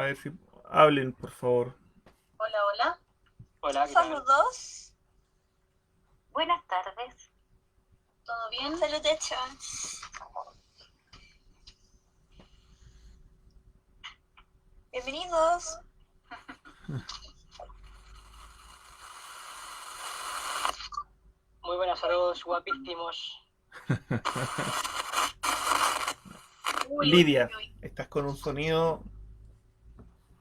A ver si hablen, por favor. Hola, hola. Hola, ¿qué tal? Saludos. Buenas tardes. ¿Todo bien? Salutations. Bienvenidos. Muy buenas a todos, guapísimos. Lidia, estás con un sonido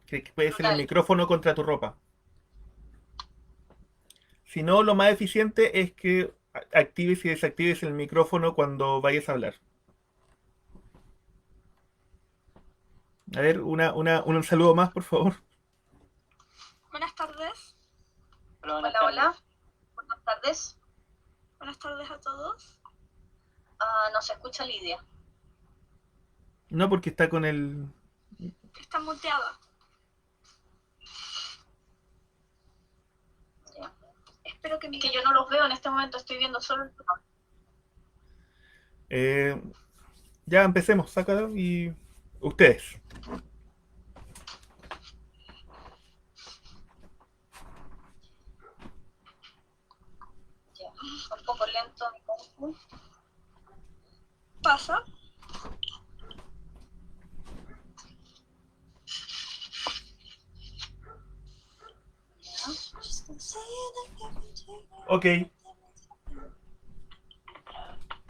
que puede ser el Brutal. micrófono contra tu ropa. Si no, lo más eficiente es que actives y desactives el micrófono cuando vayas a hablar. A ver, un saludo más, por favor. Buenas tardes. Hola, Hola, buenas tardes. hola. Buenas tardes. Buenas tardes a todos. No se escucha Lidia. No, porque está con el... Está muteada. Ya. Espero que Es que yo no los veo en este momento, estoy viendo solo el programa. Ya empecemos, sácalo y... Ustedes. Ya. Un poco lento mi compu. pasa. Ok.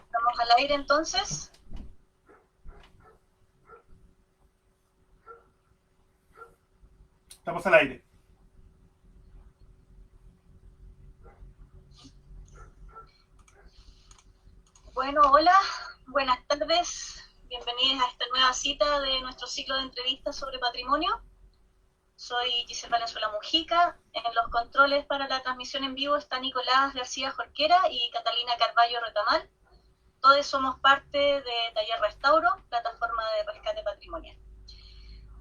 Estamos al aire entonces. Estamos al aire. Bueno, hola. Buenas tardes. Bienvenidos a esta nueva cita de nuestro ciclo de entrevistas sobre patrimonio. Soy Giselle Valenzuela Mujica. En los controles para la transmisión en vivo está Nicolás García Jorquera y Catalina Carballo Retamal. Todos somos parte de Taller Restauro, plataforma de rescate patrimonial.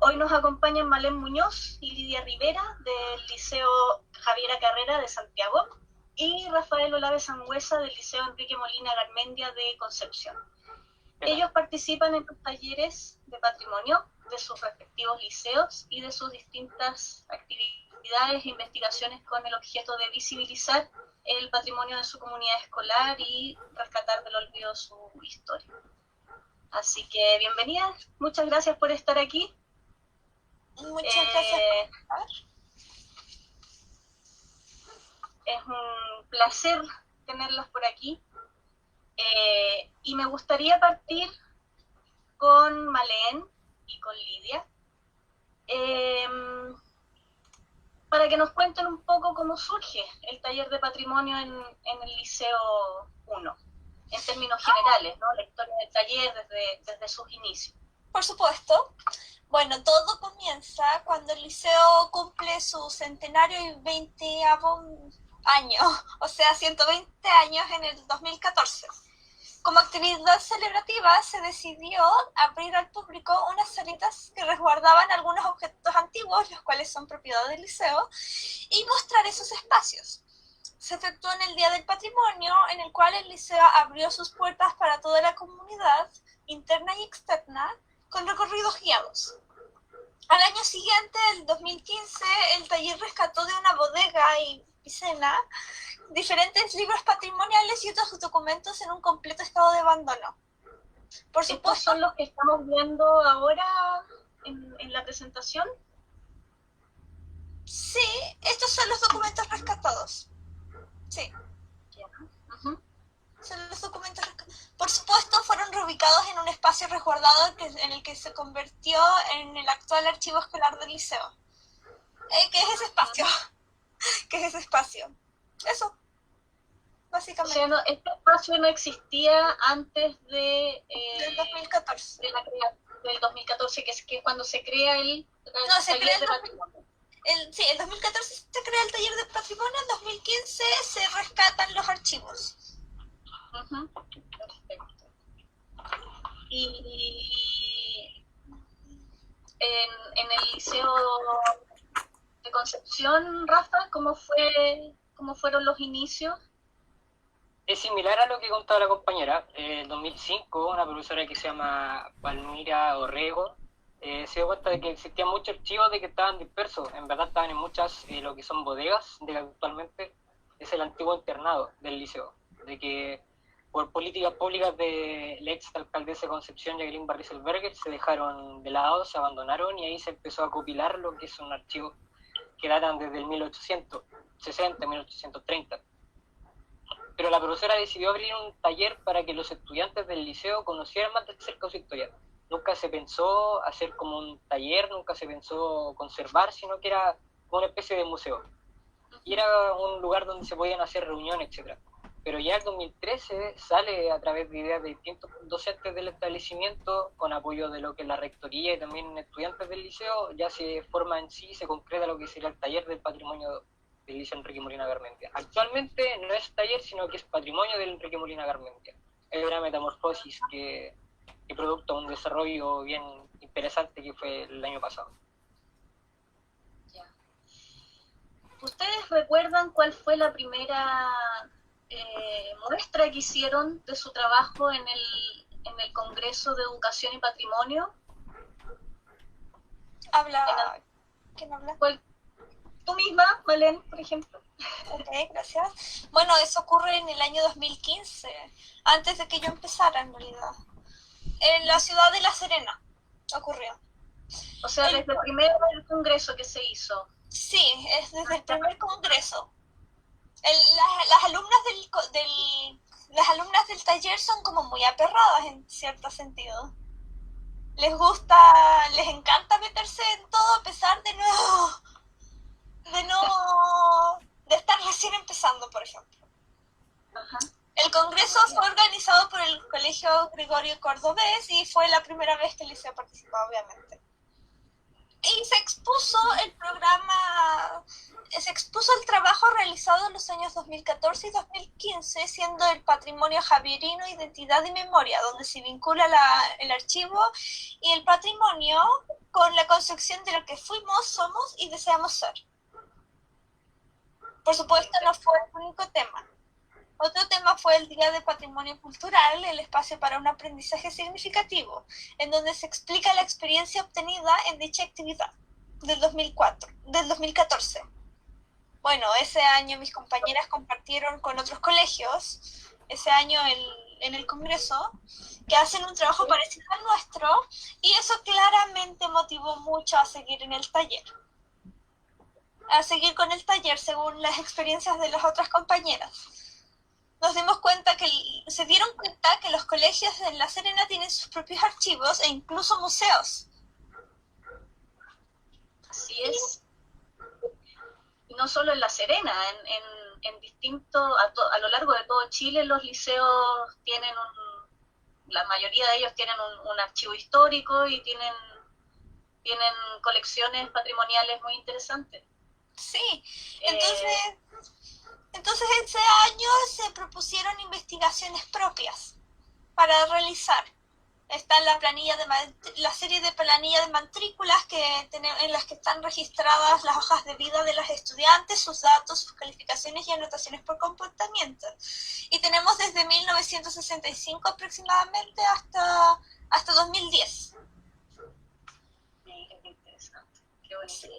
Hoy nos acompañan Malén Muñoz y Lidia Rivera del Liceo Javiera Carrera de Santiago y Rafael Olave Sangüesa del Liceo Enrique Molina Garmendia de Concepción. Ellos participan en los talleres de patrimonio de sus respectivos liceos y de sus distintas actividades e investigaciones con el objeto de visibilizar el patrimonio de su comunidad escolar y rescatar del olvido su historia. Así que bienvenidas, muchas gracias por estar aquí. Muchas gracias. Es un placer tenerlas por aquí. Y me gustaría partir con Malén y con Lidia para que nos cuenten un poco cómo surge el taller de patrimonio en el Liceo 1, en términos generales, ¿no? La historia del taller desde sus inicios. Por supuesto. Bueno, todo comienza cuando el liceo cumple su centenario y 20º año, o sea, 120 años en el 2014. Como actividad celebrativa se decidió abrir al público unas salitas que resguardaban algunos objetos antiguos, los cuales son propiedad del liceo, y mostrar esos espacios. Se efectuó en el Día del Patrimonio, en el cual el liceo abrió sus puertas para toda la comunidad, interna y externa, con recorridos guiados. Al año siguiente, el 2015, el taller rescató de una bodega y piscina diferentes libros patrimoniales y otros documentos en un completo estado de abandono. Por supuesto, ¿Estos son los que estamos viendo ahora en la presentación? Sí, estos son los documentos rescatados. Sí. Uh-huh. Son los documentos rescatados. Por supuesto, fueron reubicados en un espacio resguardado en el que se convirtió en el actual archivo escolar del liceo. ¿Qué es ese espacio? ¿Qué es ese espacio? Eso. Básicamente. O sea, no, este espacio no existía antes del 2014. Del 2014, que es cuando se crea el taller de patrimonio. Sí, en 2014 se crea el taller de patrimonio, en 2015 se rescatan los archivos. Uh-huh. Perfecto. Y en el Liceo de Concepción, Rafa, ¿cómo fueron los inicios? Es similar a lo que contaba la compañera. En 2005, una profesora que se llama Palmira Orrego se dio cuenta de que existían muchos archivos de que estaban dispersos. En verdad estaban en muchas, lo que son bodegas, de que actualmente es el antiguo internado del liceo. De que por políticas públicas de la ex alcaldesa de Concepción, Jacqueline Barriselberger, se dejaron de lado, se abandonaron y ahí se empezó a compilar lo que son archivos que datan desde el 1860, 1830. Pero la profesora decidió abrir un taller para que los estudiantes del liceo conocieran más de cerca su historia. Nunca se pensó hacer como un taller, nunca se pensó conservar, sino que era una especie de museo. Y era un lugar donde se podían hacer reuniones, etc. Pero ya en 2013 sale a través de ideas de distintos docentes del establecimiento, con apoyo de lo que es la rectoría y también estudiantes del liceo, ya se forma en sí, se concreta lo que sería el taller del patrimonio del Liceo Enrique Molina Garmendia. Actualmente no es taller, sino que es patrimonio del Enrique Molina Garmendia. Es una metamorfosis que producto de un desarrollo bien interesante que fue el año pasado. Ya. ¿Ustedes recuerdan cuál fue la primera muestra que hicieron de su trabajo en el Congreso de Educación y Patrimonio? ¿Quién habla? Tú misma, Malén, por ejemplo. Ok, gracias. Bueno, eso ocurre en el año 2015, antes de que yo empezara en realidad. En la ciudad de La Serena ocurrió. O sea, desde el primer congreso que se hizo. Sí, es desde el primer congreso. Las alumnas del taller son como muy aperradas en cierto sentido. Les encanta meterse en todo a pesar de estar recién empezando, por ejemplo. Ajá. El congreso fue organizado por el Colegio Gregorio Cordobés y fue la primera vez que el liceo participó, obviamente. Y se expuso el trabajo realizado en los años 2014 y 2015, siendo el patrimonio javierino, identidad y memoria, donde se vincula el archivo y el patrimonio con la construcción de lo que fuimos, somos y deseamos ser. Por supuesto, no fue el único tema. Otro tema fue el Día de Patrimonio Cultural, el espacio para un aprendizaje significativo, en donde se explica la experiencia obtenida en dicha actividad del 2014. Bueno, ese año mis compañeras compartieron con otros colegios, ese año en el Congreso, que hacen un trabajo parecido al nuestro, y eso claramente motivó mucho a seguir en el taller. A seguir con el taller según las experiencias de las otras compañeras. Nos se dieron cuenta que los colegios en La Serena tienen sus propios archivos e incluso museos. Así es. Y no solo en La Serena, a lo largo de todo Chile los liceos tienen la mayoría de ellos tienen un archivo histórico y tienen colecciones patrimoniales muy interesantes. Sí, entonces ese año se propusieron investigaciones propias para realizar. Está la serie de planillas de matrículas en las que están registradas las hojas de vida de los estudiantes, sus datos, sus calificaciones y anotaciones por comportamiento. Y tenemos desde 1965 aproximadamente hasta 2010. Sí, qué interesante, qué bonito. Sí.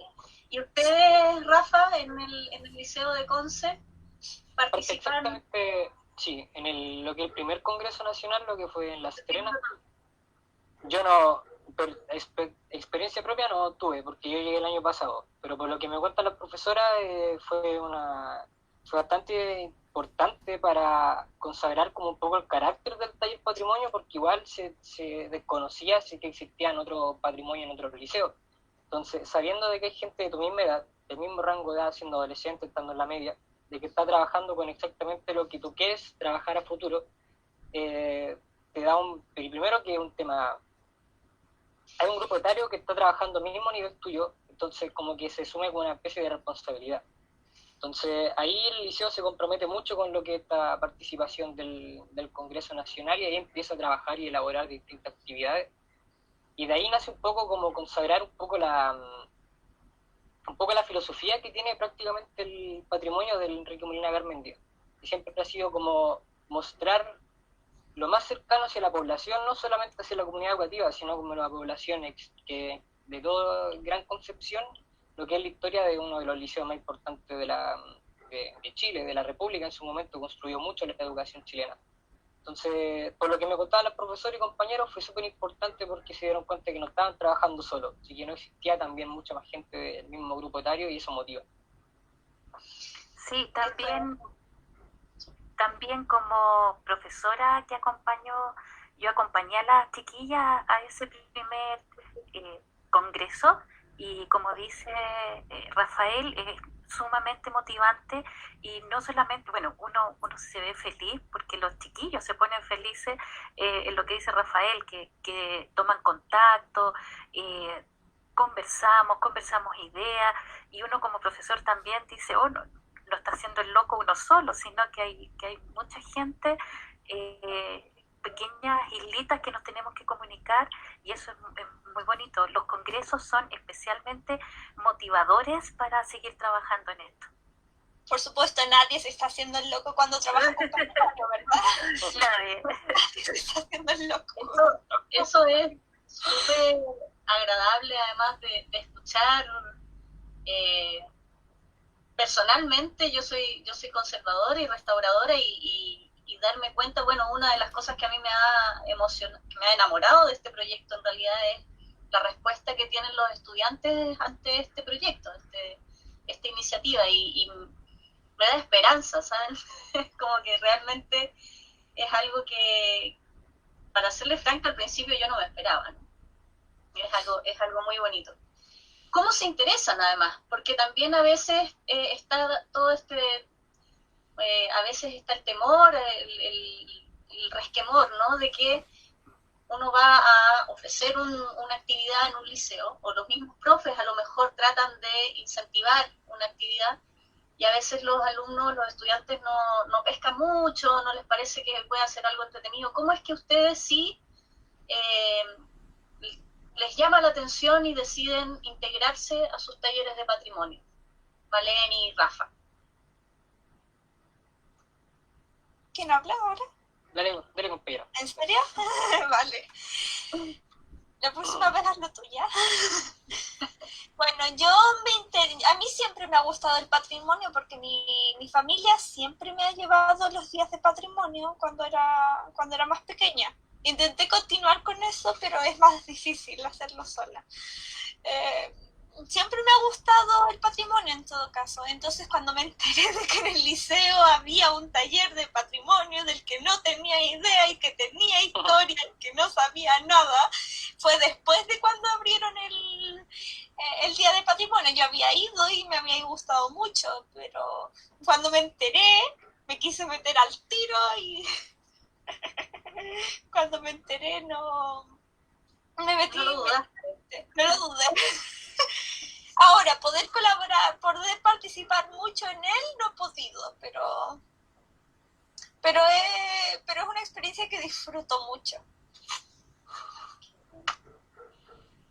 ¿Y ustedes, Rafa, en el Liceo de Conce, participaron? Exactamente, sí, en lo que el primer Congreso Nacional, lo que fue en La Serena. Yo no, experiencia propia no tuve, porque yo llegué el año pasado, pero por lo que me cuentan las profesoras, fue bastante importante para consagrar como un poco el carácter del taller patrimonio, porque igual se desconocía si que existían otros patrimonios en otros liceos. Entonces, sabiendo de que hay gente de tu misma edad, del mismo rango de edad, siendo adolescente, estando en la media, de que está trabajando con exactamente lo que tú quieres trabajar a futuro, te da primero que es un tema. Hay un grupo etario que está trabajando al mismo nivel tuyo, entonces como que se sume con una especie de responsabilidad. Entonces ahí el liceo se compromete mucho con lo que es esta participación del Congreso Nacional y ahí empieza a trabajar y elaborar distintas actividades. Y de ahí nace un poco como consagrar un poco la filosofía que tiene prácticamente el patrimonio del Enrique Molina Garmendia. Y siempre ha sido como mostrar lo más cercano hacia la población, no solamente hacia la comunidad educativa, sino como la población que de toda Gran Concepción, lo que es la historia de uno de los liceos más importantes de Chile, de la República en su momento, construyó mucho la educación chilena. Entonces, por lo que me contaban los profesores y compañeros, fue súper importante porque se dieron cuenta que no estaban trabajando solos, así que no existía también mucha más gente del mismo grupo etario y eso motiva. Sí, también como profesora que yo acompañé a las chiquillas a ese primer congreso y como dice Rafael, es sumamente motivante y no solamente, bueno, uno se ve feliz porque los chiquillos se ponen felices en lo que dice Rafael, que toman contacto, conversamos ideas y uno como profesor también dice, oh, no está haciendo el loco uno solo, sino que hay mucha gente, pequeñas islitas que nos tenemos que comunicar y eso es muy bonito. Los congresos son especialmente motivadores para seguir trabajando en esto. Por supuesto, nadie se está haciendo el loco cuando trabaja con Patrimonio, ¿verdad? Nadie se está haciendo el loco. Eso es súper agradable, además de escuchar. Personalmente yo soy conservadora y restauradora y darme cuenta, bueno, una de las cosas que a mí me ha enamorado de este proyecto en realidad es la respuesta que tienen los estudiantes ante este proyecto, esta iniciativa y me da esperanza, ¿saben? Como que realmente es algo que, para serle franca, al principio yo no me esperaba, ¿no? Es algo muy bonito. ¿Cómo se interesan además? Porque también a veces está todo a veces está el temor, el resquemor, ¿no? De que uno va a ofrecer una actividad en un liceo, o los mismos profes a lo mejor tratan de incentivar una actividad, y a veces los alumnos, los estudiantes no pescan mucho, no les parece que pueda ser algo entretenido. ¿Cómo es que ustedes sí les llama la atención y deciden integrarse a sus talleres de patrimonio? Valen y Rafa. ¿Quién habla ahora? Dale compañero. ¿En serio? Vale. La próxima vez haz lo tuya. Bueno, a mí siempre me ha gustado el patrimonio porque mi familia siempre me ha llevado los días de patrimonio cuando era más pequeña. Intenté continuar con eso, pero es más difícil hacerlo sola. Siempre me ha gustado el patrimonio en todo caso. Entonces, cuando me enteré de que en el liceo había un taller de patrimonio del que no tenía idea y que tenía historia y que no sabía nada, fue después de cuando abrieron el día de patrimonio. Yo había ido y me había gustado mucho, pero cuando me enteré, me quise meter al tiro y cuando me enteré no me metí. No lo dudé. Ahora, poder colaborar, poder participar mucho en él, no he podido, pero es una experiencia que disfruto mucho.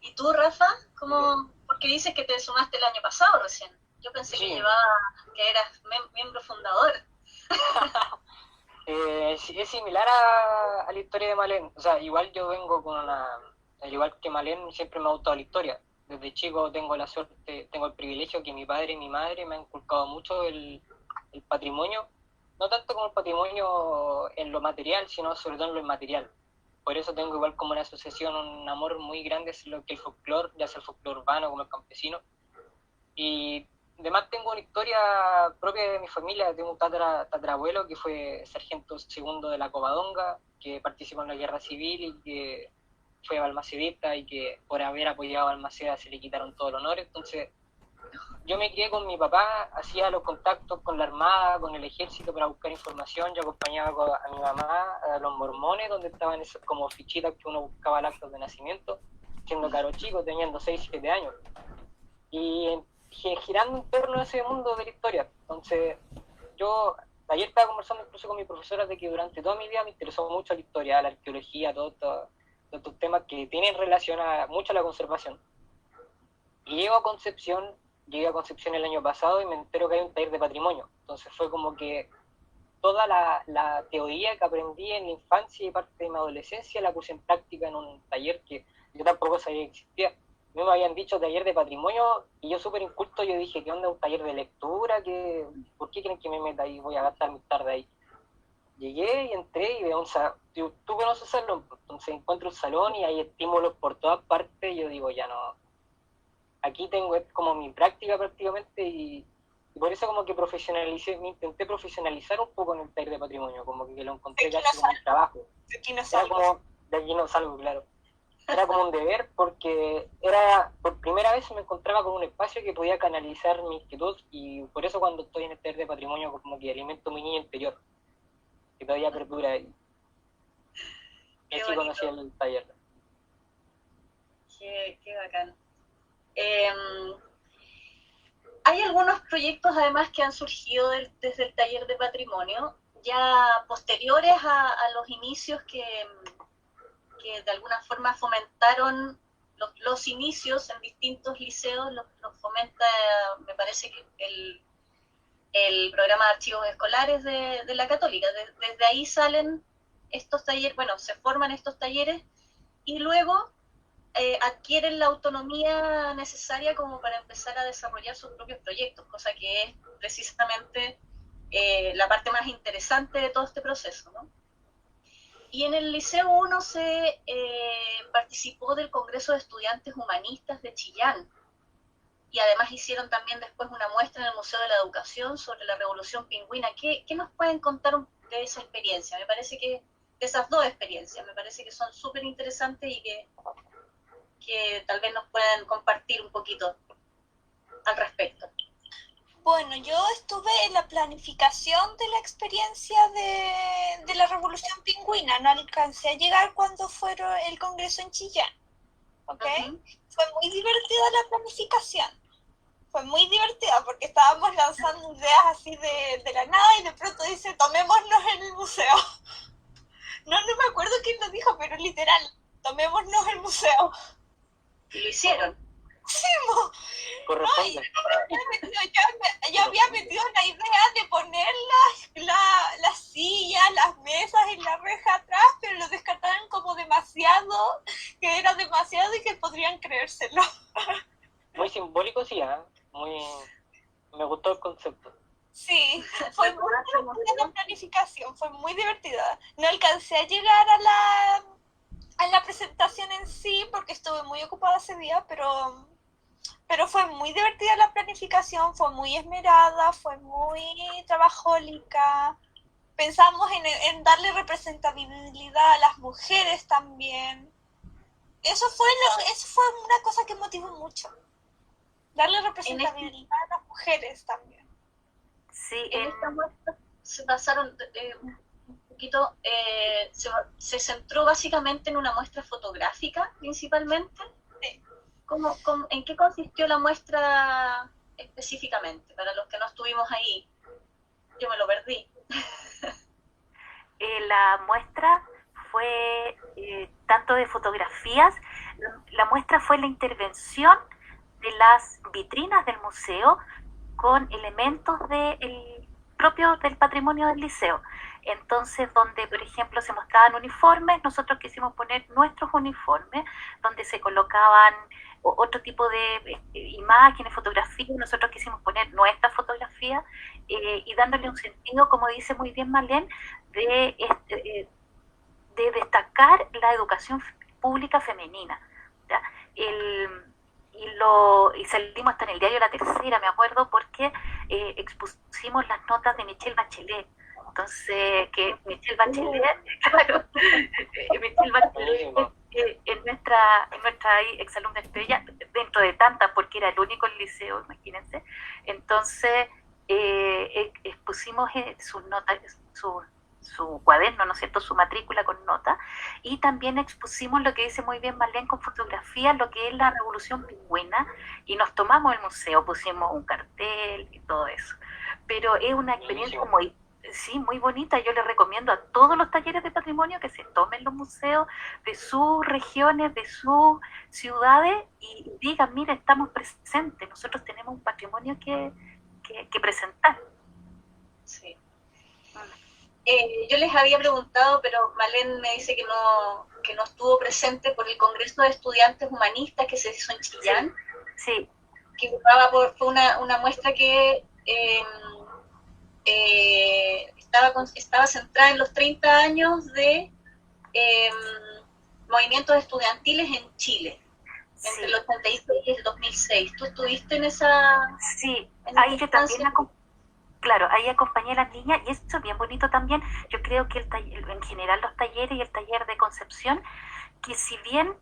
¿Y tú, Rafa? Porque dices que te sumaste el año pasado recién. Yo pensé Sí. que eras miembro fundador. Es similar a la historia de Malén. O sea, igual yo vengo al igual que Malén, siempre me ha gustado la historia. Desde chico tengo el privilegio que mi padre y mi madre me han inculcado mucho el patrimonio, no tanto como el patrimonio en lo material, sino sobre todo en lo inmaterial. Por eso tengo igual como una asociación, un amor muy grande hacia lo que el folclore, ya sea el folclore urbano como el campesino. Y además tengo una historia propia de mi familia. Tengo un tatarabuelo que fue sargento segundo de la Covadonga, que participó en la guerra civil y que fue balmacedista y que por haber apoyado a Balmaceda se le quitaron todo el honor. Entonces yo me crié con mi papá, hacía los contactos con la armada, con el ejército para buscar información. Yo acompañaba a mi mamá a los mormones, donde estaban esas como fichitas que uno buscaba el acto de nacimiento, siendo caro chico, teniendo 6, 7 años. Y girando en torno a ese mundo de la historia. Entonces, yo ayer estaba conversando incluso con mi profesora de que durante toda mi vida me interesó mucho la historia, la arqueología, todos estos temas que tienen relación mucho a la conservación. Y llegué a Concepción el año pasado y me entero que hay un taller de patrimonio. Entonces fue como que toda la teoría que aprendí en la infancia y parte de mi adolescencia la puse en práctica en un taller que yo tampoco sabía que existía. Me habían dicho taller de patrimonio y yo súper inculto, yo dije, ¿qué onda un taller de lectura? ¿Por qué quieren que me meta ahí? Voy a gastar mi tarde ahí. Llegué y entré y veo un salón. Tú conoces el salón, entonces encuentro un salón y hay estímulos por todas partes y yo digo, ya no. Aquí tengo es como mi práctica prácticamente y por eso como que me intenté profesionalizar un poco en el taller de patrimonio, como que lo encontré casi como un trabajo. Era como, de aquí no salgo, claro. Era como un deber porque por primera vez me encontraba con un espacio que podía canalizar mi inquietud y por eso cuando estoy en el taller de patrimonio como que alimento mi niño interior, que todavía perdura ahí. Y así conocí el taller. Qué bacán. Hay algunos proyectos además que han surgido desde el taller de patrimonio, ya posteriores a los inicios que de alguna forma fomentaron los inicios en distintos liceos, los fomenta, me parece que el programa de archivos escolares de la Católica. Desde ahí salen estos talleres, bueno, se forman estos talleres y luego adquieren la autonomía necesaria como para empezar a desarrollar sus propios proyectos, cosa que es precisamente la parte más interesante de todo este proceso, ¿no? Y en el Liceo 1 se participó del Congreso de Estudiantes Humanistas de Chillán, y además hicieron también después una muestra en el Museo de la Educación sobre la Revolución Pingüina. ¿Qué nos pueden contar de esa experiencia? Me parece que de esas dos experiencias, me parece que son súper interesantes y que tal vez nos puedan compartir un poquito al respecto. Bueno, yo estuve en la planificación de la experiencia de la Revolución Pingüina, no alcancé a llegar cuando fue el Congreso en Chillán, ¿ok? Uh-huh. Fue muy divertida la planificación, fue muy divertida porque estábamos lanzando ideas así de la nada y de pronto dice, tomémonos en el museo. No me acuerdo quién lo dijo, pero literal, tomémonos el museo. Y lo hicieron. Sí, no, yo había metido la idea de poner las sillas, las mesas en la reja atrás, pero lo descartaron como demasiado, que era demasiado y que podrían creérselo. Muy simbólico, sí, ¿eh? Me gustó el concepto. Sí, fue muy divertida la planificación, fue muy divertida. No alcancé a llegar a la presentación en sí porque estuve muy ocupada ese día, pero fue muy divertida la planificación, fue muy esmerada, fue muy trabajólica. Pensamos en darle representabilidad a las mujeres también. Eso fue una cosa que motivó mucho. Darle representabilidad a las mujeres también. Sí, en esta muestra se basaron un poquito, se centró básicamente en una muestra fotográfica principalmente. Sí. ¿En qué consistió la muestra específicamente? Para los que no estuvimos ahí, yo me lo perdí. La muestra fue tanto de fotografías, la muestra fue la intervención de las vitrinas del museo con elementos propios del patrimonio del liceo. Entonces, donde, por ejemplo, se mostraban uniformes, nosotros quisimos poner nuestros uniformes, donde se colocaban otro tipo de imágenes, fotografías, nosotros quisimos poner nuestra fotografía y dándole un sentido, como dice muy bien Marlene, de destacar la educación pública femenina. ¿Ya? Y salimos hasta en el diario La Tercera, me acuerdo, porque expusimos las notas de Michelle Bachelet. Entonces, que Michelle Bachelet, claro, Michelle Bachelet es nuestra exalumna estrella, dentro de tantas, porque era el único en el liceo, imagínense. Entonces, expusimos sus notas, su cuaderno, ¿no es cierto?, su matrícula con nota, y también expusimos lo que dice muy bien Marlene con fotografías, lo que es la Revolución Pingüina, y nos tomamos el museo, pusimos un cartel y todo eso. Pero es una experiencia muy bonita. Yo les recomiendo a todos los talleres de patrimonio que se tomen los museos de sus regiones, de sus ciudades, y digan, mira, estamos presentes, nosotros tenemos un patrimonio que presentar. Sí. Yo les había preguntado, pero Malén me dice que no estuvo presente por el Congreso de Estudiantes Humanistas que se hizo en Chillán, Sí, que fue una muestra que estaba centrada en los 30 años de movimientos estudiantiles en Chile, entre el 86 y el 2006. ¿Tú estuviste en esa sí, en ahí esa yo también instancia? claro, ahí acompañé a las niñas y eso es bien bonito también. Yo creo que en general los talleres y el taller de Concepción, que si bien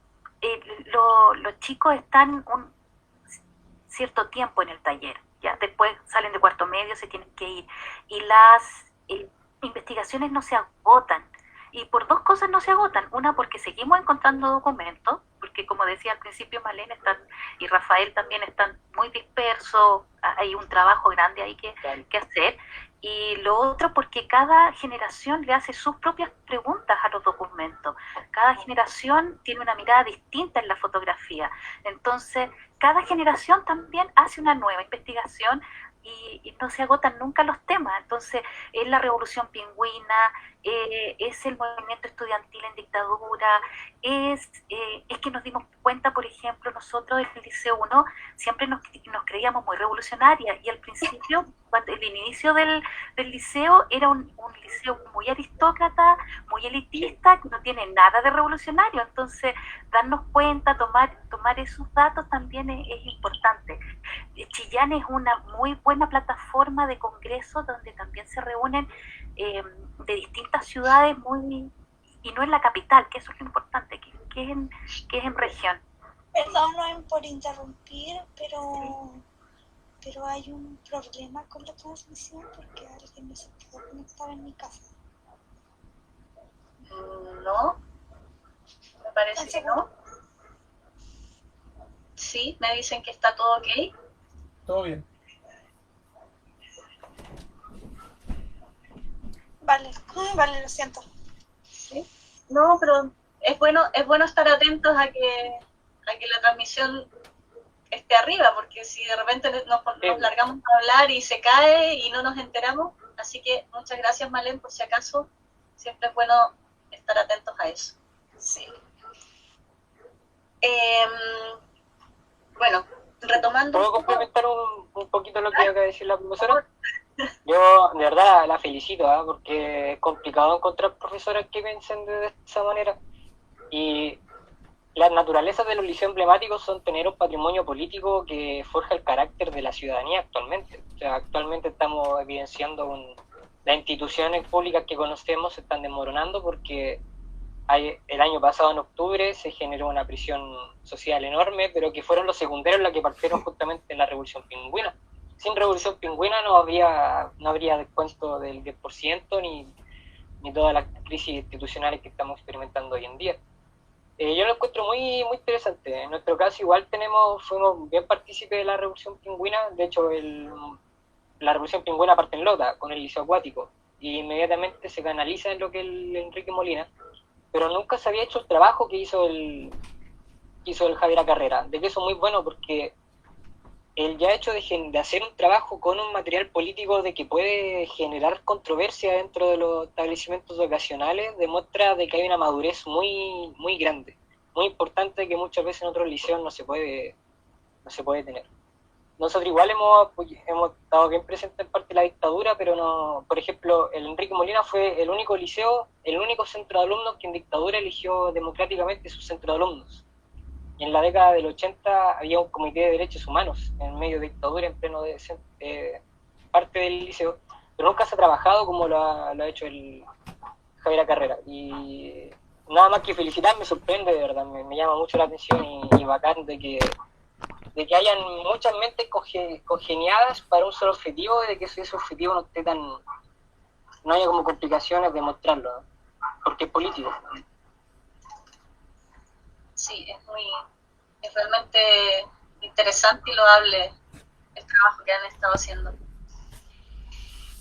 los chicos están un cierto tiempo en el taller, ya después salen de cuarto medio, se tienen que ir, y las investigaciones no se agotan. Y por dos cosas no se agotan. Una, porque seguimos encontrando documentos, porque como decía al principio, Malena y Rafael también están muy dispersos, hay un trabajo grande ahí que hacer. Y lo otro, porque cada generación le hace sus propias preguntas a los documentos. Cada generación tiene una mirada distinta en la fotografía. Entonces, cada generación también hace una nueva investigación y no se agotan nunca los temas. Entonces, es la revolución pingüina, es el movimiento estudiantil en dictadura, es que nos dimos cuenta, por ejemplo, nosotros en el Liceo 1 siempre nos creíamos muy revolucionarias y al principio, cuando el inicio del liceo era un liceo muy aristócrata, muy elitista, que no tiene nada de revolucionario. Entonces, darnos cuenta, tomar esos datos también es importante. Chillán es una muy buena plataforma de congresos donde también se reúnen de distintas ciudades y no en la capital, que eso es lo importante, que es en región. Perdón por interrumpir, pero hay un problema con la transmisión porque alguien no se puede conectar en mi casa. No, me parece que no. Sí, me dicen que está todo ok. Todo bien. Vale, lo siento. ¿Sí? No, pero es bueno estar atentos a que la transmisión esté arriba, porque si de repente nos largamos a hablar y se cae y no nos enteramos. Así que muchas gracias, Malén, por si acaso. Siempre es bueno estar atentos a eso. Sí. Bueno, retomando... ¿Puedo complementar un poquito lo que acaba de decir la profesora? Yo de verdad la felicito, porque es complicado encontrar profesoras que piensen de esa manera. Y las naturalezas de los liceos emblemáticos son tener un patrimonio político que forja el carácter de la ciudadanía actualmente. O sea, actualmente estamos evidenciando las instituciones públicas que conocemos se están desmoronando porque el año pasado en octubre se generó una presión social enorme, pero que fueron los secundarios las que partieron justamente en la Revolución Pingüina. Sin Revolución Pingüina no habría descuento del 10% ni todas las crisis institucionales que estamos experimentando hoy en día. Yo lo encuentro muy, muy interesante. En nuestro caso igual fuimos bien partícipes de la Revolución Pingüina. De hecho, la Revolución Pingüina parte en Lota, con el Liceo Acuático, y inmediatamente se canaliza en lo que es el Enrique Molina, pero nunca se había hecho el trabajo que hizo el Javier Carrera. De que eso es muy bueno porque el ya hecho de hacer un trabajo con un material político de que puede generar controversia dentro de los establecimientos educacionales demuestra de que hay una madurez muy, muy grande, muy importante, que muchas veces en otros liceos no se puede tener. Nosotros igual hemos estado bien presentes en parte de la dictadura, pero no, por ejemplo, el Enrique Molina fue el único liceo, el único centro de alumnos que en dictadura eligió democráticamente su centro de alumnos. Y en la década del 80 había un comité de derechos humanos en medio de dictadura, en pleno parte del liceo, pero nunca se ha trabajado como lo ha hecho el Javier Carrera. Y nada más que felicitar, me sorprende, de verdad, me llama mucho la atención y bacán de que hayan muchas mentes congeniadas para un solo objetivo y de que ese objetivo no haya como complicaciones de mostrarlo, ¿no? Porque es político. Sí, es realmente interesante y loable el trabajo que han estado haciendo.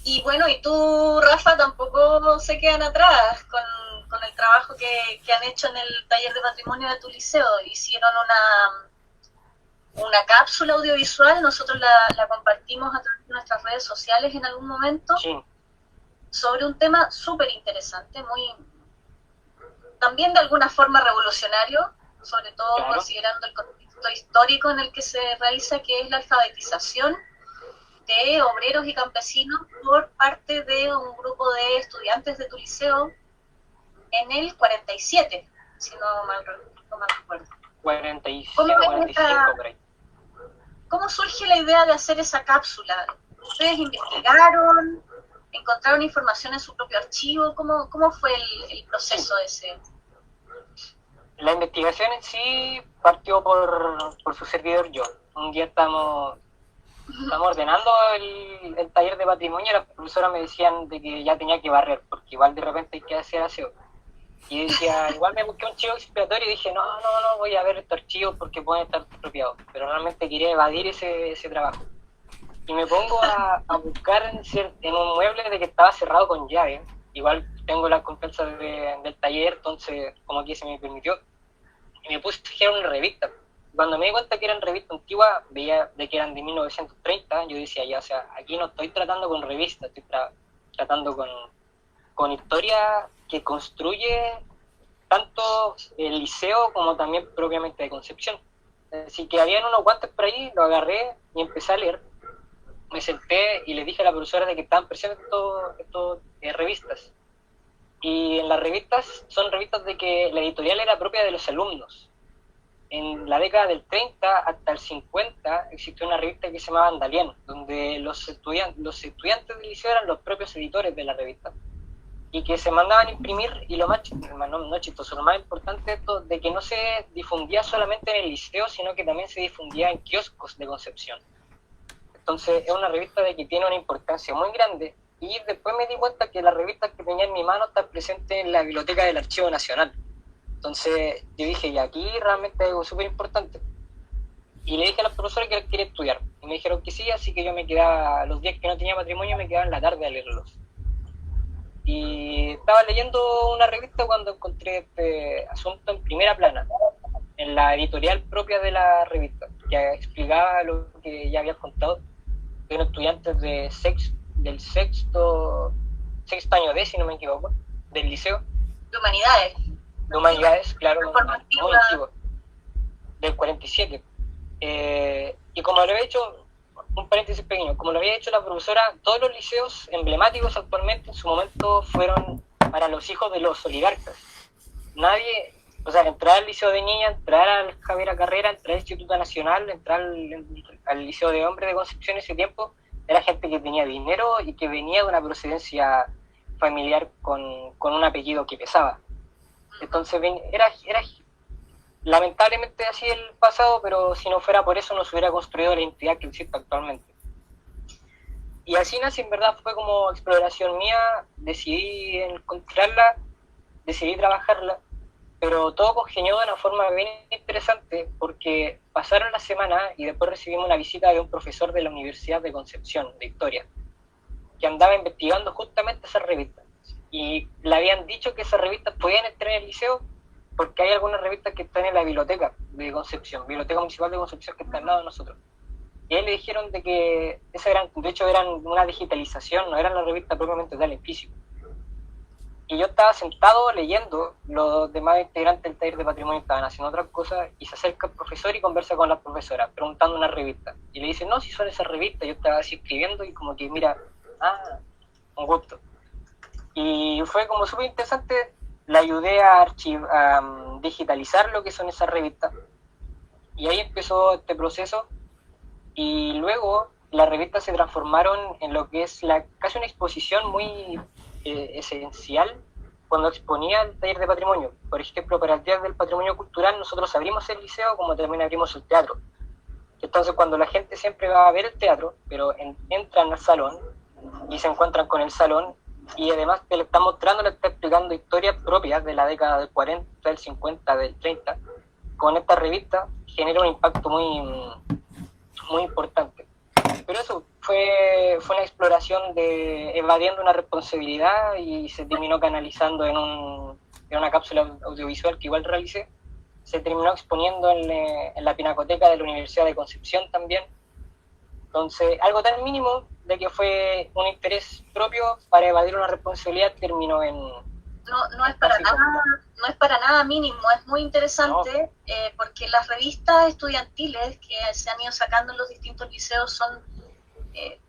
Y bueno, y tú, Rafa, tampoco se quedan atrás con el trabajo que han hecho en el taller de patrimonio de tu liceo. Hicieron una cápsula audiovisual, nosotros la compartimos a través de nuestras redes sociales en algún momento, Sí. sobre un tema súper interesante, muy también de alguna forma revolucionario, sobre todo Claro. considerando el contexto histórico en el que se realiza, que es la alfabetización de obreros y campesinos por parte de un grupo de estudiantes de tu liceo en el 47, si no mal recuerdo. 45, ¿Cómo ven 45 por ahí. ¿Cómo surge la idea de hacer esa cápsula? ¿Ustedes investigaron? ¿Encontraron información en su propio archivo? ¿Cómo fue el proceso ese? La investigación en sí partió por su servidor yo. Un día estamos ordenando el taller de patrimonio y las profesoras me decían de que ya tenía que barrer, porque igual de repente hay que hacer aseo. Y yo decía, igual me busqué un chivo expiatorio y dije, no, voy a ver estos archivos porque pueden estar expropiados. Pero realmente quería evadir ese trabajo. Y me pongo a buscar en un mueble de que estaba cerrado con llave. Igual tengo la confianza del taller, entonces como que se me permitió. Y me puse a fijar una revista. Cuando me di cuenta que eran revistas antiguas, veía de que eran de 1930, yo decía, ya, o sea, aquí no estoy tratando con revistas, estoy tratando con historia que construye tanto el liceo como también propiamente de Concepción. Así que habían unos guantes por ahí, lo agarré y empecé a leer. Me senté y le dije a la profesora de que estaban presentes estos revistas. Y en las revistas son revistas de que la editorial era propia de los alumnos. En la década del 30 hasta el 50 existió una revista que se llamaba Andalien, donde los estudiantes del liceo eran los propios editores de la revista. Y que se mandaban a imprimir, y lo más no chistoso, lo más importante es esto, de que no se difundía solamente en el liceo, sino que también se difundía en kioscos de Concepción. Entonces es una revista de que tiene una importancia muy grande, y después me di cuenta que la revista que tenía en mi mano está presente en la biblioteca del Archivo Nacional. Entonces yo dije, y aquí realmente es algo súper importante. Y le dije a los profesores que quería estudiar, y me dijeron que sí, así que yo me quedaba, los días que no tenía patrimonio, me quedaba en la tarde a leerlos. Y estaba leyendo una revista cuando encontré este asunto en primera plana, en la editorial propia de la revista, que explicaba lo que ya había contado, que eran estudiantes del sexto año D, si no me equivoco, del liceo. De humanidades. De humanidades, claro, Formativa. muy antiguo, del 47. Y como lo había hecho, un paréntesis pequeño, como lo había hecho la profesora, todos los liceos emblemáticos actualmente en su momento fueron para los hijos de los oligarcas. Nadie, o sea, entrar al Liceo de Niña, entrar al Javier Carrera, entrar al Instituto Nacional, entrar al Liceo de Hombres de Concepción ese tiempo, era gente que tenía dinero y que venía de una procedencia familiar con un apellido que pesaba. Entonces era lamentablemente así el pasado, pero si no fuera por eso no se hubiera construido la identidad que existe actualmente. Y así nace, en verdad, fue como exploración mía, decidí encontrarla, decidí trabajarla, pero todo congenió de una forma bien interesante porque pasaron las semanas y después recibimos una visita de un profesor de la Universidad de Concepción, de Historia, que andaba investigando justamente esas revistas. Y le habían dicho que esas revistas podían estar en el liceo porque hay algunas revistas que están en la biblioteca de Concepción, Biblioteca Municipal de Concepción, que está al lado de nosotros. Y a él le dijeron de que de hecho eran una digitalización, no eran las revistas propiamente tal en físico. Y yo estaba sentado leyendo, los demás integrantes del taller de patrimonio estaban haciendo otras cosas, y se acerca el profesor y conversa con la profesora, preguntando una revista. Y le dice, no, si son esas revistas, yo estaba así escribiendo y como que, mira, un gusto. Y fue como súper interesante, la ayudé a digitalizar lo que son esas revistas. Y ahí empezó este proceso, y luego las revistas se transformaron en lo que es casi una exposición muy esencial cuando exponía el taller de patrimonio. Por ejemplo, para el Día del Patrimonio Cultural nosotros abrimos el liceo como también abrimos el teatro. Entonces cuando la gente siempre va a ver el teatro, pero entran al salón y se encuentran con el salón, y además que le está mostrando, le está explicando historias propias de la década del 40, del 50, del 30, con esta revista genera un impacto muy importante. Pero eso fue una exploración de evadiendo una responsabilidad y se terminó canalizando en una cápsula audiovisual que igual realicé. Se terminó exponiendo en la Pinacoteca de la Universidad de Concepción también. Entonces, algo tan mínimo, de que fue un interés propio para evadir una responsabilidad, terminó en... No es para nada, no es para nada mínimo, es muy interesante porque las revistas estudiantiles que se han ido sacando en los distintos liceos son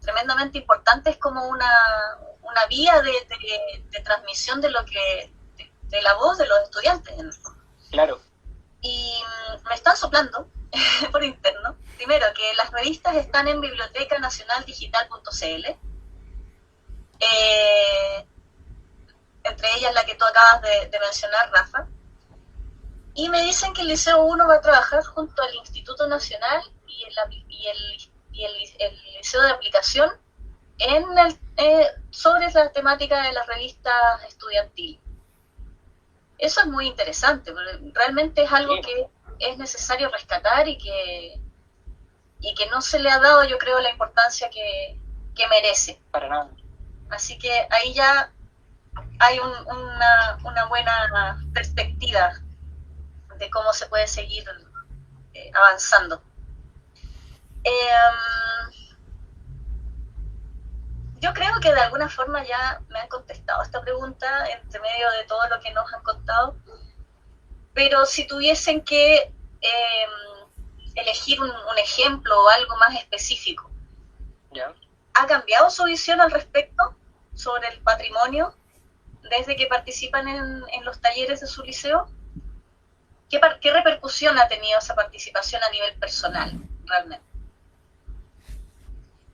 tremendamente importantes como una vía de transmisión de de la voz de los estudiantes en el fondo. Claro. Y me están soplando por interno, primero, que las revistas están en bibliotecanacionaldigital.cl, entre ellas la que tú acabas de mencionar, Rafa, y me dicen que el Liceo 1 va a trabajar junto al Instituto Nacional y el Liceo de Aplicación sobre la temática de las revistas estudiantiles. Eso es muy interesante, porque realmente es algo que es necesario rescatar y que no se le ha dado, yo creo, la importancia que merece. Para nada. Así que ahí ya hay una buena perspectiva de cómo se puede seguir avanzando. Yo creo que de alguna forma ya me han contestado esta pregunta entre medio de todo lo que nos han contado, pero si tuviesen que elegir un ejemplo o algo más específico, ¿Ya? ¿ha cambiado su visión al respecto sobre el patrimonio desde que participan en los talleres de su liceo? ¿Qué repercusión ha tenido esa participación a nivel personal, realmente?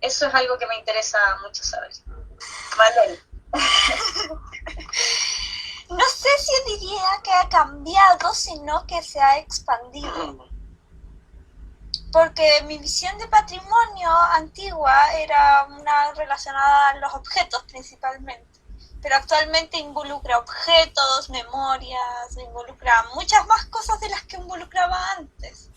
Eso es algo que me interesa mucho saber. Marlene. No sé si diría que ha cambiado, sino que se ha expandido. Porque mi visión de patrimonio antigua era una relacionada a los objetos principalmente. Pero actualmente involucra objetos, memorias, involucra muchas más cosas de las que involucraba antes.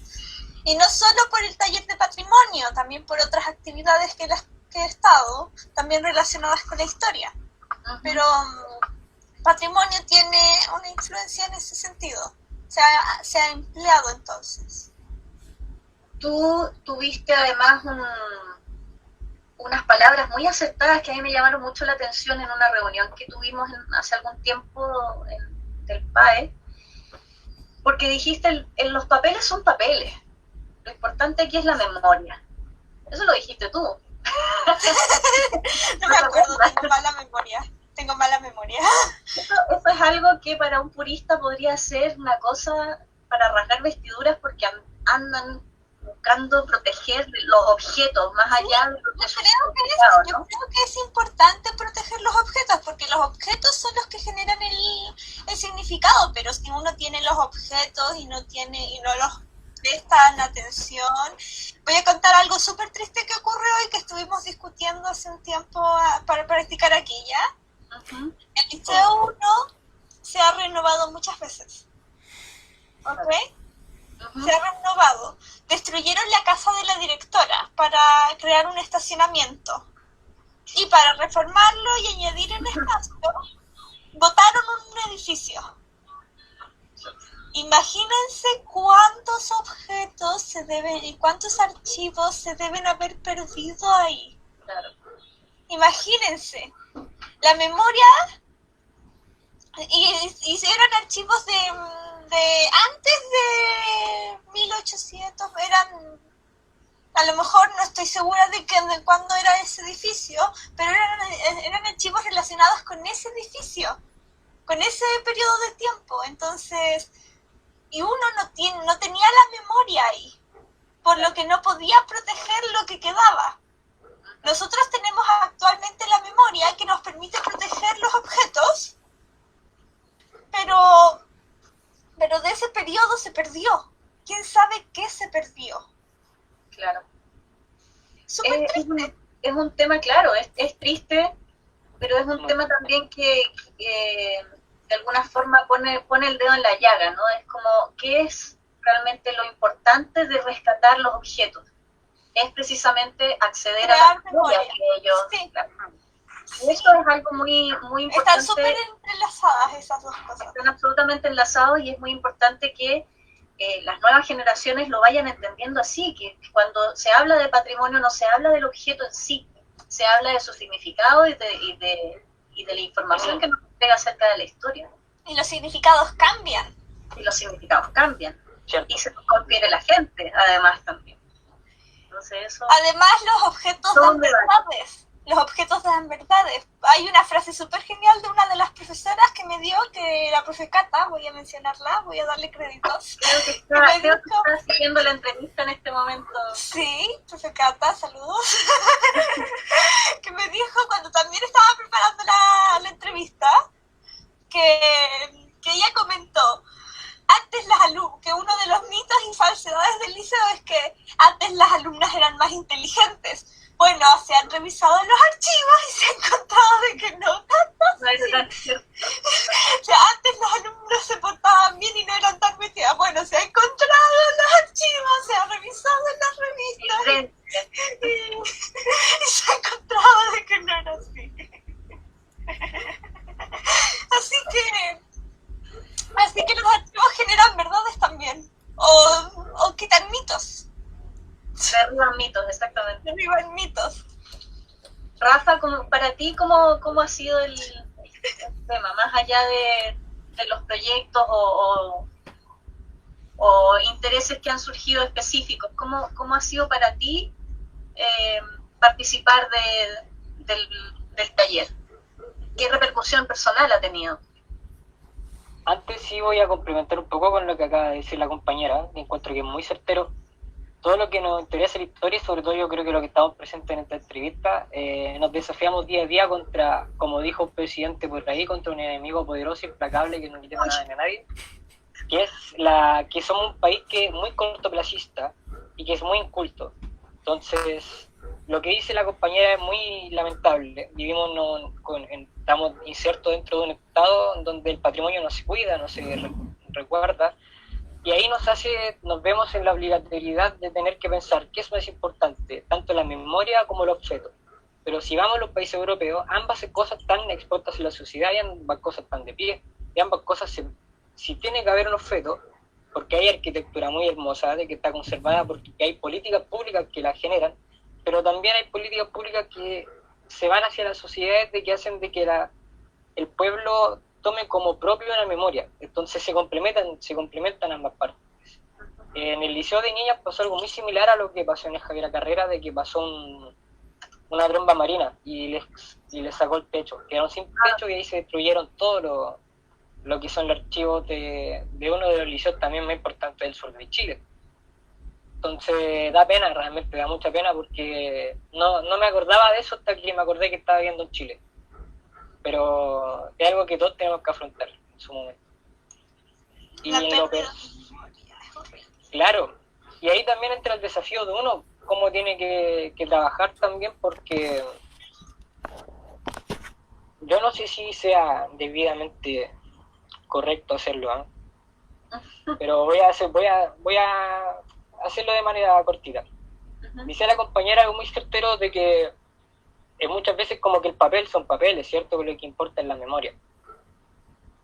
Y no solo por el taller de patrimonio, también por otras actividades que he estado, también relacionadas con la historia. Uh-huh. Pero patrimonio tiene una influencia en ese sentido. Se ha empleado entonces. Tú tuviste además unas palabras muy acertadas que a mí me llamaron mucho la atención en una reunión que tuvimos hace algún tiempo del PAE, porque dijiste, los papeles son papeles, lo importante aquí es la memoria. Eso lo dijiste tú. No me acuerdo, tengo mala memoria. Eso es algo que para un purista podría ser una cosa para rasgar vestiduras porque andan buscando proteger los objetos más allá de su significado, ¿no? Yo creo que es importante proteger los objetos porque los objetos son los que generan el significado, pero si uno tiene los objetos y no los prestan atención. Voy a contar algo súper triste que ocurrió y que estuvimos discutiendo hace un tiempo para practicar aquí, ¿ya? Uh-huh. El Liceo 1 se ha renovado muchas veces, ¿ok? Uh-huh. Se ha renovado. Destruyeron la casa de la directora para crear un estacionamiento. Y para reformarlo y añadir en espacio, botaron un edificio. Imagínense cuántos objetos y cuántos archivos se deben haber perdido ahí. Claro. Imagínense. La memoria, hicieron archivos de antes de 1800, a lo mejor no estoy segura de cuándo era ese edificio, pero eran archivos relacionados con ese edificio, con ese periodo de tiempo. Entonces, y uno no tenía la memoria ahí, por lo que no podía proteger lo que quedaba. Nosotros tenemos actualmente la memoria que nos permite proteger los objetos, pero de ese periodo se perdió. ¿Quién sabe qué se perdió? Claro. Súper triste. Es un tema, claro, es triste, pero es un tema también que de alguna forma pone el dedo en la llaga, ¿no? Es como, ¿qué es realmente lo importante de rescatar los objetos? Es precisamente acceder a la memoria que ellos... Sí. Claro. Y eso es algo muy, muy importante. Están súper entrelazadas esas dos cosas. Están absolutamente enlazados y es muy importante que las nuevas generaciones lo vayan entendiendo así, que cuando se habla de patrimonio no se habla del objeto en sí, se habla de su significado y de la información que nos entrega acerca de la historia. Y los significados cambian. Y los significados cambian. ¿cierto? Y se nos confiere la gente, además, también. Entonces eso... Además, los objetos dan verdades. Los objetos dan verdades. Hay una frase súper genial de una de las profesoras que me dio, que la profe Cata, voy a mencionarla, voy a darle créditos. Creo que está siguiendo la entrevista en este momento. Sí, profe Cata, saludos. Que me dijo cuando también estaba preparando la entrevista, que ella comentó, antes que uno de los mitos y falsedades del liceo es que antes las alumnas eran más inteligentes. Bueno, se han revisado los archivos y se ha encontrado de que no tanto así. O sea, antes los alumnos se portaban bien y no eran tan metidas. Bueno, se ha encontrado en los archivos, se ha revisado en las revistas y se ha encontrado de que no era así. Así que los archivos generan verdades también, o quitan mitos. Derriban mitos, exactamente. Derriban mitos. Rafa, para ti, ¿cómo ha sido el tema? Más allá de los proyectos o intereses que han surgido específicos, ¿cómo ha sido para ti participar del taller? ¿Qué repercusión personal ha tenido? Antes sí voy a complementar un poco con lo que acaba de decir la compañera, que encuentro que es muy certero. Todo lo que nos interesa la historia, y sobre todo yo creo que lo que estamos presentes en esta entrevista, nos desafiamos día a día contra, como dijo un presidente por ahí, contra un enemigo poderoso, implacable, que no quita nada de nadie, que somos un país que es muy cortoplacista y que es muy inculto. Entonces, lo que dice la compañera es muy lamentable. Estamos insertos dentro de un estado donde el patrimonio no se cuida, no se recuerda, y ahí nos vemos en la obligatoriedad de tener que pensar qué es más importante, tanto la memoria como el objeto. Pero si vamos a los países europeos, ambas cosas están expuestas en la sociedad y ambas cosas están de pie. Y ambas cosas, si tiene que haber un objeto, porque hay arquitectura muy hermosa, de que está conservada, porque hay políticas públicas que la generan, pero también hay políticas públicas que se van hacia las sociedades de que hacen de que el pueblo tome como propio una memoria. Entonces se complementan ambas partes. En el Liceo de Niñas pasó algo muy similar a lo que pasó en el Javiera Carrera, de que pasó una tromba marina y les sacó el techo. Quedaron sin techo y ahí se destruyeron todo lo que son los archivos de uno de los liceos también más importantes del sur de Chile. Entonces da pena, realmente da mucha pena, porque no me acordaba de eso hasta que me acordé que estaba viviendo en Chile. Pero es algo que todos tenemos que afrontar en su momento. Y claro, y ahí también entra el desafío de uno, cómo tiene que trabajar también, porque yo no sé si sea debidamente correcto hacerlo, ¿eh? Pero voy a hacerlo de manera cortita. Dice la compañera algo muy certero de que muchas veces como que el papel son papeles, ¿cierto? Pero lo que importa es la memoria.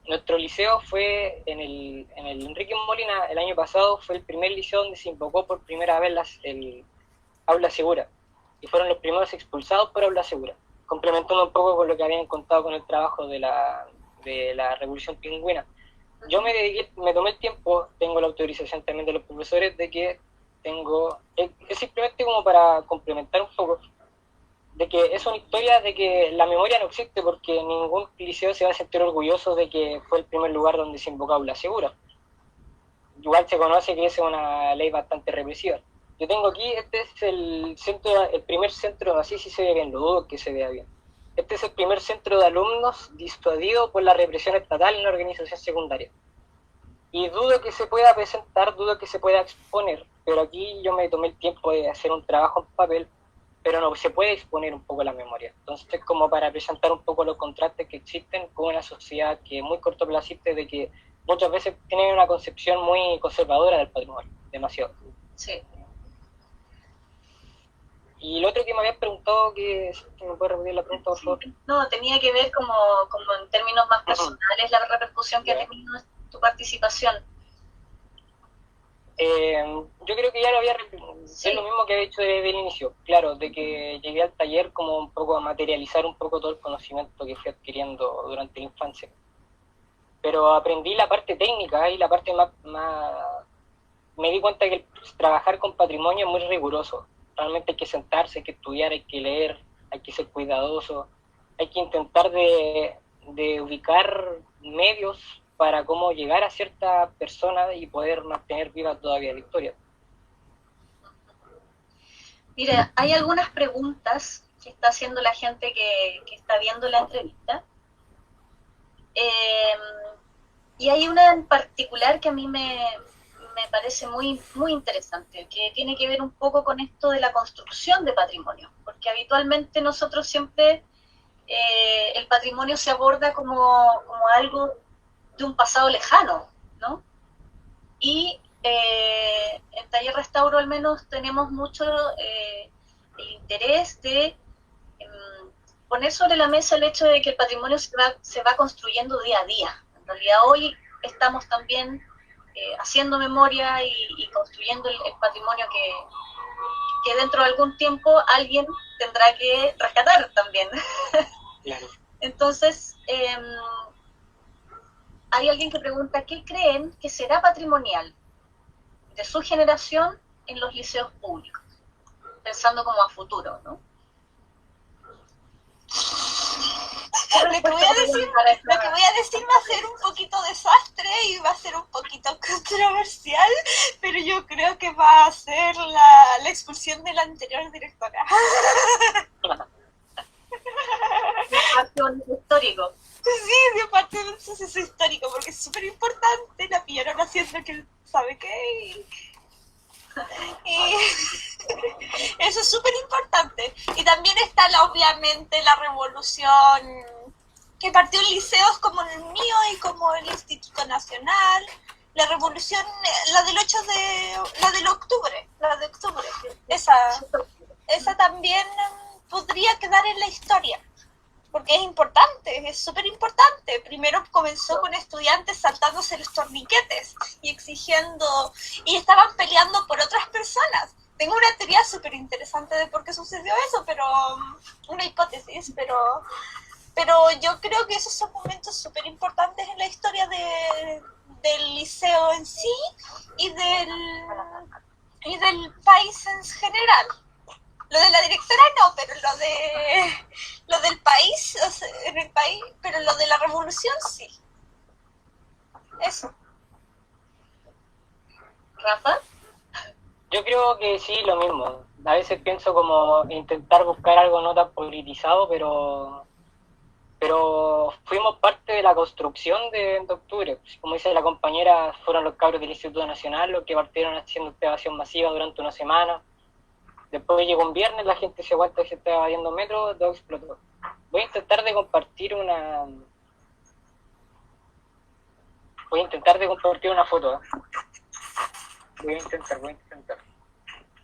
Nuestro liceo fue en el Enrique Molina el año pasado, fue el primer liceo donde se invocó por primera vez el aula segura, y fueron los primeros expulsados por aula segura, complementando un poco con lo que habían contado con el trabajo de la Revolución Pingüina. Yo me tomé el tiempo, tengo la autorización también de los profesores de que es simplemente como para complementar un poco, de que es una historia de que la memoria no existe, porque ningún liceo se va a sentir orgulloso de que fue el primer lugar donde se invocó aula segura. Igual se conoce que es una ley bastante represiva. Yo tengo aquí, este es el primer centro, así sí se ve bien, lo dudo que se vea bien. Este es el primer centro de alumnos disuadido por la represión estatal en la organización secundaria. Y dudo que se pueda presentar, dudo que se pueda exponer, pero aquí yo me tomé el tiempo de hacer un trabajo en papel, pero no se puede exponer un poco la memoria. Entonces, como para presentar un poco los contrastes que existen con una sociedad que es muy cortoplacista, de que muchas veces tiene una concepción muy conservadora del patrimonio, demasiado. Sí. Y lo otro que me habías preguntado, que me puedes repetir la pregunta, por favor. No, tenía que ver como en términos más personales la repercusión que ha tenido tu participación. Yo creo que ya lo había es lo mismo que había dicho desde el inicio, claro, de que llegué al taller como un poco a materializar un poco todo el conocimiento que fui adquiriendo durante la infancia. Pero aprendí la parte técnica y la parte más me di cuenta que trabajar con patrimonio es muy riguroso. Realmente hay que sentarse, hay que estudiar, hay que leer, hay que ser cuidadoso, hay que intentar de ubicar medios para cómo llegar a cierta persona y poder mantener viva todavía la historia. Mira, hay algunas preguntas que está haciendo la gente que está viendo la entrevista. Y hay una en particular que a mí me parece muy, muy interesante, que tiene que ver un poco con esto de la construcción de patrimonio, porque habitualmente nosotros siempre el patrimonio se aborda como algo de un pasado lejano, ¿no? Y en Taller Restauro al menos tenemos mucho el interés de poner sobre la mesa el hecho de que el patrimonio se va construyendo día a día. En realidad hoy estamos también haciendo memoria y construyendo el patrimonio que dentro de algún tiempo alguien tendrá que rescatar también. Claro. Entonces, hay alguien que pregunta, ¿qué creen que será patrimonial de su generación en los liceos públicos? Pensando como a futuro, ¿no? Lo que voy a decir va a ser un poquito desastre y va a ser un poquito controversial, pero yo creo que va a ser la expulsión de la anterior directora. Histórico. Sí, de parte de un suceso histórico, porque es súper importante, la pillaron haciendo que sabe qué. Y eso es súper importante. Y también está obviamente la revolución que partió en liceos como el mío y como el Instituto Nacional, la revolución, la de octubre, esa también podría quedar en la historia, porque es importante, es súper importante. Primero comenzó con estudiantes saltándose los torniquetes y exigiendo, y estaban peleando por otras personas. Tengo una teoría súper interesante de por qué sucedió eso, pero una hipótesis, pero yo creo que esos son momentos súper importantes en la historia del liceo en sí y del país en general. Lo de la directora no, pero lo del país, o sea, en el país, pero lo de la revolución sí. Eso. ¿Rafa? Yo creo que sí, lo mismo. A veces pienso como intentar buscar algo no tan politizado, pero fuimos parte de la construcción de octubre. Como dice la compañera, fueron los cabros del Instituto Nacional los que partieron haciendo esta evasión masiva durante una semana. Después llegó un viernes, la gente se aguanta y se estaba evadiendo metro, todo explotó. Voy a intentar de compartir una foto. Voy a intentar.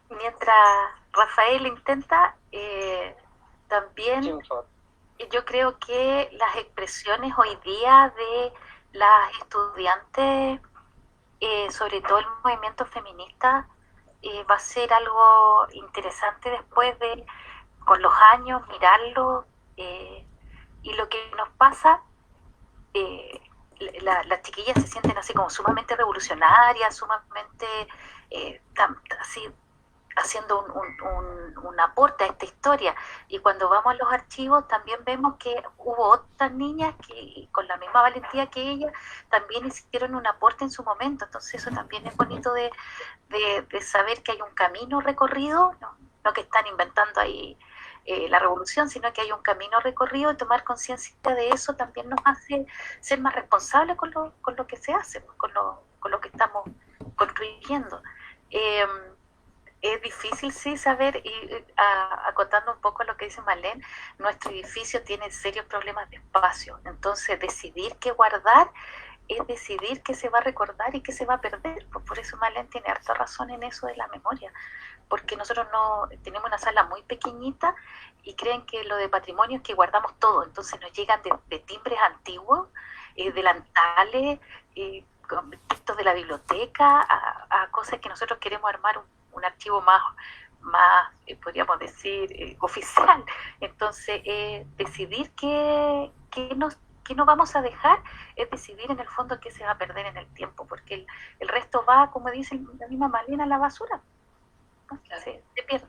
Mientras Rafael intenta, también Sí, por favor. yo creo que las expresiones hoy día de las estudiantes, sobre todo el movimiento feminista, va a ser algo interesante después de, con los años, mirarlo, y lo que nos pasa, las chiquillas se sienten así como sumamente revolucionarias, sumamente así haciendo un aporte a esta historia, y cuando vamos a los archivos también vemos que hubo otras niñas que con la misma valentía que ella también hicieron un aporte en su momento. Entonces eso también es bonito de saber que hay un camino recorrido, no que están inventando ahí la revolución, sino que hay un camino recorrido, y tomar conciencia de eso también nos hace ser más responsables con lo que se hace, con lo que estamos construyendo. Es difícil, sí, saber, y acotando un poco lo que dice Marlene, nuestro edificio tiene serios problemas de espacio. Entonces, decidir qué guardar es decidir qué se va a recordar y qué se va a perder. Pues por eso Marlene tiene harta razón en eso de la memoria, porque nosotros no tenemos una sala muy pequeñita y creen que lo de patrimonio es que guardamos todo. Entonces nos llegan de timbres antiguos, delantales, con textos de la biblioteca a cosas que nosotros queremos armar un archivo más podríamos decir, oficial. Entonces, decidir qué no vamos a dejar es decidir en el fondo qué se va a perder en el tiempo, porque el resto va, como dice la misma Malena, a la basura. ¿No? Se pierde.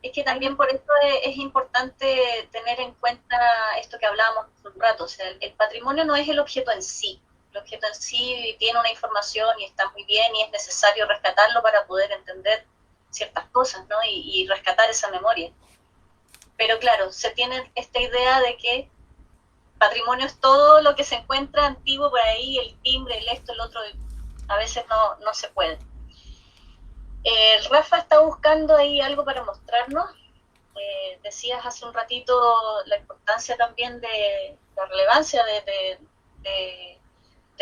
Es que también por eso es importante tener en cuenta esto que hablábamos hace un rato, o sea, el patrimonio no es el objeto en sí. El objeto en sí tiene una información y está muy bien y es necesario rescatarlo para poder entender ciertas cosas, ¿no? Y rescatar esa memoria. Pero claro, se tiene esta idea de que patrimonio es todo lo que se encuentra antiguo por ahí, el timbre, el esto, el otro, a veces no se puede. Rafa está buscando ahí algo para mostrarnos. Decías hace un ratito la importancia también de la relevancia de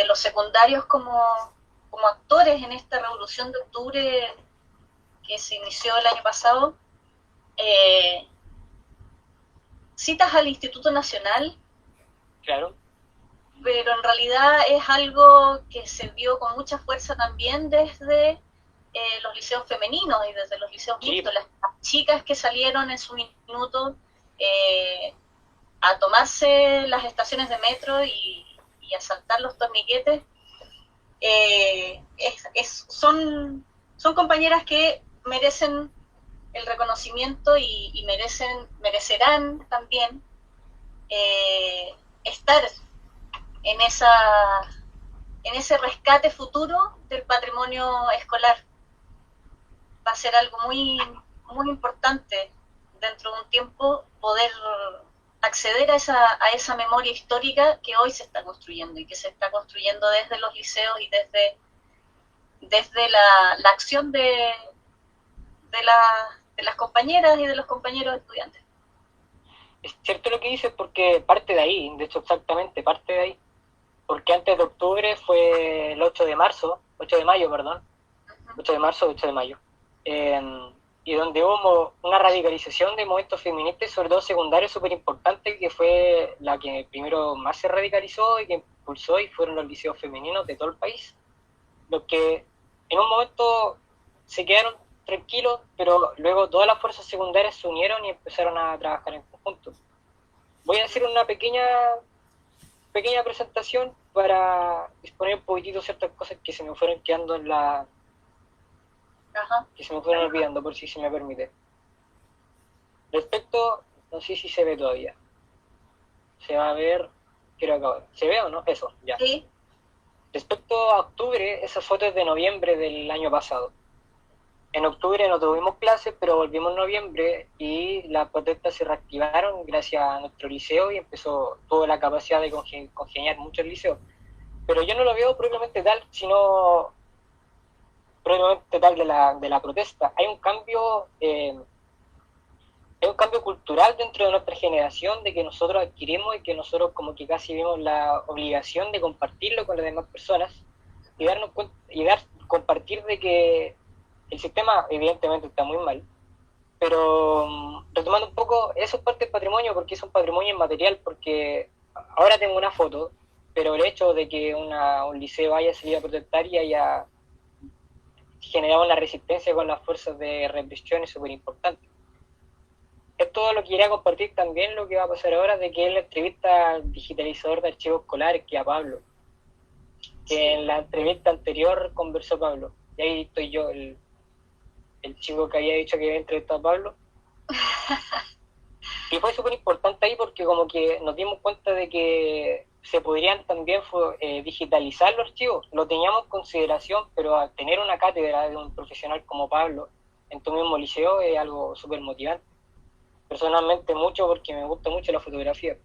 los secundarios como actores en esta revolución de octubre que se inició el año pasado. Citas al Instituto Nacional, Claro. pero en realidad es algo que se vio con mucha fuerza también desde los liceos femeninos y desde los liceos mixtos, las chicas que salieron en su minuto a tomarse las estaciones de metro y a saltar los torniquetes, son compañeras que merecen el reconocimiento y merecerán también estar en ese rescate futuro del patrimonio escolar. Va a ser algo muy, muy importante dentro de un tiempo poder acceder a esa memoria histórica que hoy se está construyendo y que se está construyendo desde los liceos y desde la acción de las compañeras y de los compañeros estudiantes. Es cierto lo que dices porque parte de ahí, de hecho exactamente parte de ahí, porque antes de octubre fue el 8 de mayo, perdón, 8 de marzo, 8 de mayo, y donde hubo una radicalización de movimientos feministas, sobre todo secundarios, súper importante, que fue la que primero más se radicalizó y que impulsó, y fueron los liceos femeninos de todo el país, los que en un momento se quedaron tranquilos, pero luego todas las fuerzas secundarias se unieron y empezaron a trabajar en conjunto. Voy a hacer una pequeña presentación para exponer un poquitito ciertas cosas que se me fueron quedando que se me fueron olvidando, por si se me permite. Respecto, no sé si se ve todavía. Se va a ver, creo que ahora. ¿Se ve o no? Eso, ya. Sí. Respecto a octubre, esa foto es de noviembre del año pasado. En octubre no tuvimos clases, pero volvimos en noviembre y las protestas se reactivaron gracias a nuestro liceo y tuvo la capacidad de congeniar muchos liceos. Pero yo no lo veo propiamente tal, sino propiamente tal de la protesta. Hay un cambio cultural dentro de nuestra generación de que nosotros adquirimos y que nosotros como que casi vemos la obligación de compartirlo con las demás personas y darnos cuenta compartir de que el sistema evidentemente está muy mal, pero retomando un poco, eso es parte del patrimonio porque es un patrimonio inmaterial, porque ahora tengo una foto, pero el hecho de que un liceo haya salido a protestar y haya generado una resistencia con las fuerzas de represión es súper importante. Esto lo quería compartir también lo que va a pasar ahora, de que es la entrevista al digitalizador de archivos escolares, que a Pablo, que en la entrevista anterior conversó Pablo, y ahí estoy yo, el chico que había dicho que había entrevistado a Pablo. Y fue súper importante ahí porque como que nos dimos cuenta de que se podrían también digitalizar los archivos. Lo teníamos en consideración, pero al tener una cátedra de un profesional como Pablo en tu mismo liceo es algo súper motivante. Personalmente mucho porque me gusta mucho la fotografía.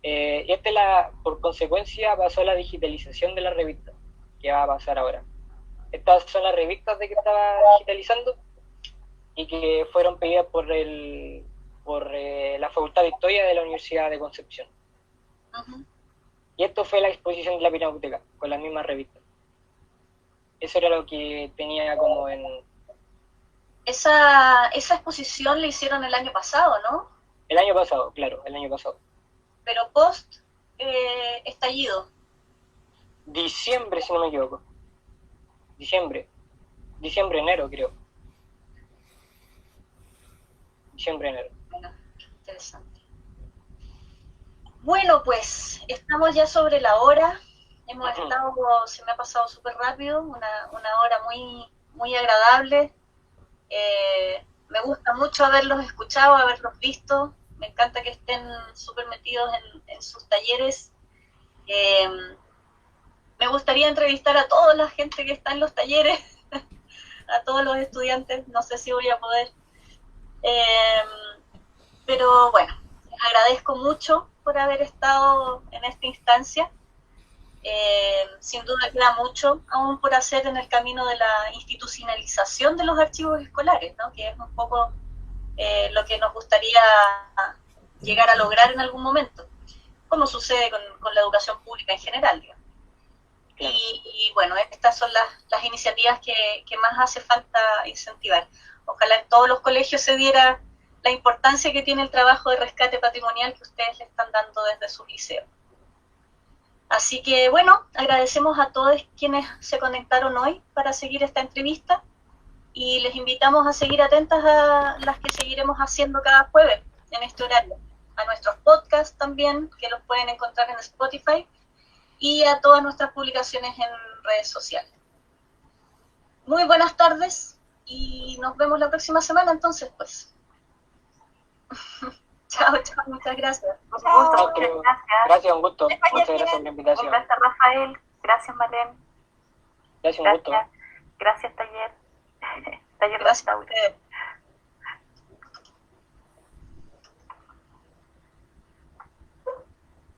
Y por consecuencia pasó la digitalización de la revista, que va a pasar ahora. Estas son las revistas de que estaba digitalizando y que fueron pedidas por la Facultad de Historia de la Universidad de Concepción. Uh-huh. Y esto fue la exposición de la Pinacoteca, con las mismas revistas. Eso era lo que tenía como en... Esa exposición la hicieron el año pasado, ¿no? El año pasado, claro, el año pasado. Pero post estallido. diciembre, si no me equivoco. Diciembre, enero, creo. Diciembre, enero. Bueno, interesante. Bueno, pues estamos ya sobre la hora. Hemos estado, se me ha pasado súper rápido, una hora muy, muy agradable. Me gusta mucho haberlos escuchado, haberlos visto. Me encanta que estén súper metidos en sus talleres. Me gustaría entrevistar a toda la gente que está en los talleres, a todos los estudiantes. No sé si voy a poder. Pero bueno, les agradezco mucho por haber estado en esta instancia. Sin duda queda mucho aún por hacer en el camino de la institucionalización de los archivos escolares, ¿no? Que es un poco lo que nos gustaría llegar a lograr en algún momento, como sucede con la educación pública en general, digamos. Claro. Y bueno, estas son las iniciativas que más hace falta incentivar. Ojalá en todos los colegios se diera la importancia que tiene el trabajo de rescate patrimonial que ustedes le están dando desde sus liceos. Así que bueno, agradecemos a todos quienes se conectaron hoy para seguir esta entrevista y les invitamos a seguir atentas a las que seguiremos haciendo cada jueves en este horario, a nuestros podcasts también, que los pueden encontrar en Spotify, y a todas nuestras publicaciones en redes sociales. Muy buenas tardes y nos vemos la próxima semana entonces, pues. Chao, muchas gracias. Un Chao. gusto, muchas gracias. Gracias, un gusto. Que vaya Muchas bien. gracias por la invitación. Gracias, Rafael. Gracias, Malén. Gracias, un gusto. Gracias. Gracias, taller. Taller Gracias a Bastauri. ustedes.